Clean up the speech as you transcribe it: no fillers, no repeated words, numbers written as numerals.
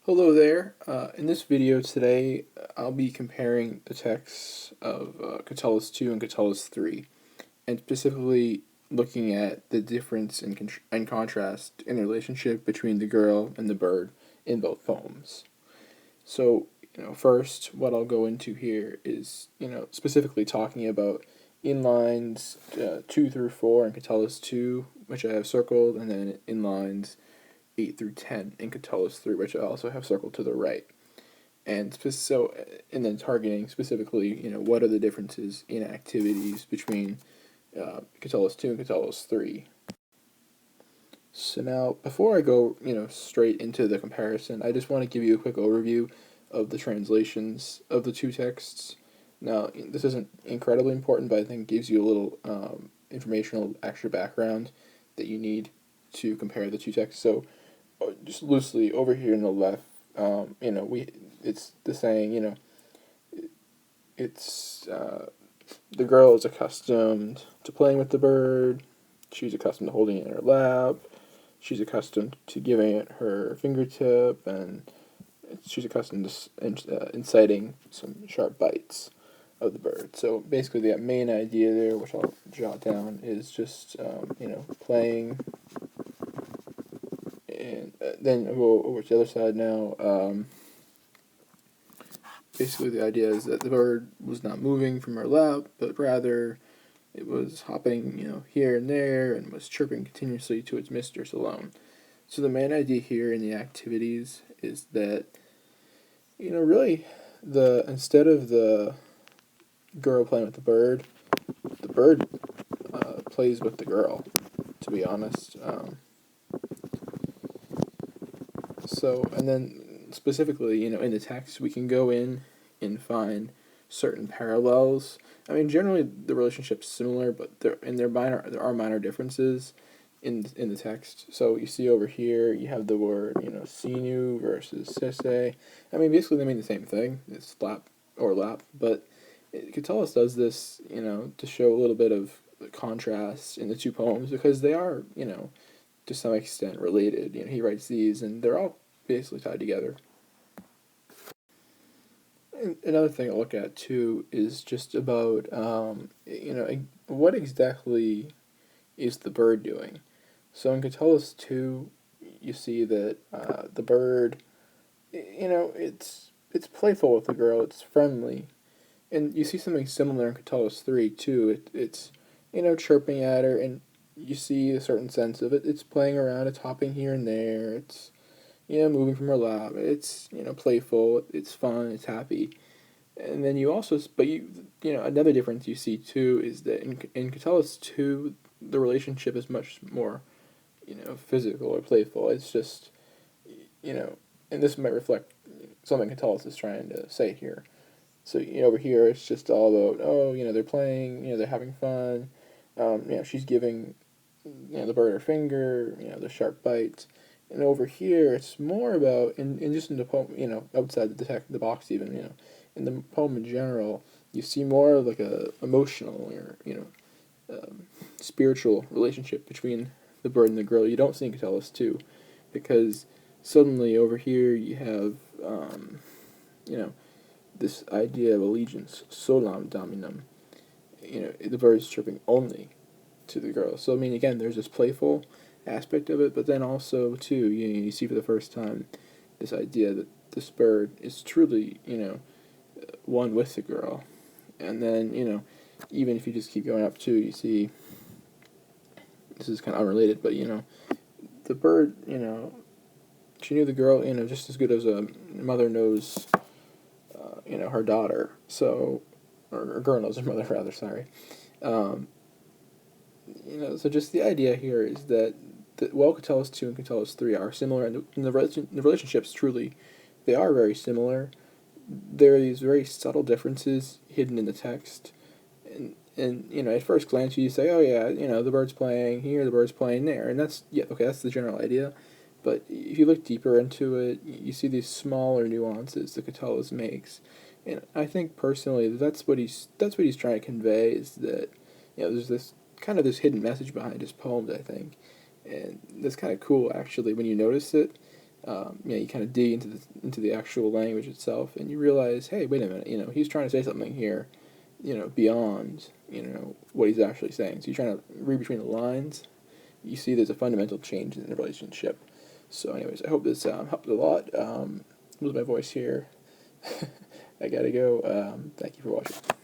Hello there. In this video today, I'll be comparing the texts of Catullus 2 and Catullus 3, and specifically looking at the difference and contrast in the relationship between the girl and the bird in both poems. So, first, what I'll go into here is, specifically talking about in lines 2 through 4 in Catullus 2, which I have circled, and then in lines 8 through 10 in Catullus 3, which I also have circled to the right. And then targeting specifically, what are the differences in activities between Catullus 2 and Catullus 3. So now, before I go, straight into the comparison, I just want to give you a quick overview of the translations of the two texts. Now, this isn't incredibly important, but I think it gives you a little informational extra background that you need to compare the two texts. So, just loosely over here in the left, it's the saying, it's the girl is accustomed to playing with the bird. She's accustomed to holding it in her lap. She's accustomed to giving it her fingertip, and she's accustomed to inciting some sharp bites of the bird. So basically, the main idea there, which I'll jot down, is just playing. And then I'll go over to the other side now. Basically, the idea is that the bird was not moving from her lap, but rather it was hopping, here and there, and was chirping continuously to its mistress alone. So the main idea here in the activities is that, really, instead of the girl playing with the bird plays with the girl. To be honest. And then specifically, in the text, we can go in and find certain parallels. I mean, generally the relationship's similar, but there are minor differences in the text. So you see over here, you have the word, sinu versus sese. I mean, basically they mean the same thing. It's flap or lap, but Catullus does this, to show a little bit of contrast in the two poems because they are, to some extent related. He writes these, and they're all basically tied together. And another thing I'll look at too is just about what exactly is the bird doing. So in Catullus 2, you see that the bird, it's playful with the girl. It's friendly, and you see something similar in Catullus 3 too. It's chirping at her, and you see a certain sense of it. It's playing around. It's hopping here and there. It's moving from her lap. It's playful. It's fun. It's happy. And then another difference you see too is that in Catullus 2, the relationship is much more, physical or playful. It's just, and this might reflect something Catullus is trying to say here. So, over here it's just all about, they're playing, they're having fun. She's giving, the bird her finger, the sharp bites. And over here, it's more about, in the poem, outside the box even, in the poem in general, you see more of like a emotional or, spiritual relationship between the bird and the girl. You don't see in Catullus 2, because suddenly over here you have, this idea of allegiance, solam dominum. The bird is chirping only to the girl. So, I mean, again, there's this playful aspect of it, but then also, too, you see for the first time this idea that this bird is truly, one with the girl. And then, even if you just keep going up, too, you see, this is kind of unrelated, but, the bird, she knew the girl, just as good as a mother knows, her daughter. So, or a girl knows her mother, rather, sorry. So just the idea here is that while Catullus 2 and Catullus 3 are similar, and the relationships truly, they are very similar, there are these very subtle differences hidden in the text. And at first glance you say, oh yeah, the bird's playing here, the bird's playing there, and that's the general idea. But if you look deeper into it, you see these smaller nuances that Catullus makes. And I think personally that's what he's trying to convey, is that there's this hidden message behind his poems, I think. And that's kind of cool, actually, when you notice it. you kind of dig into the actual language itself, and you realize, hey, wait a minute, he's trying to say something here, beyond, what he's actually saying. So you're trying to read between the lines. You see there's a fundamental change in the relationship. So anyways, I hope this helped a lot. Lose my voice here. I gotta go. Thank you for watching.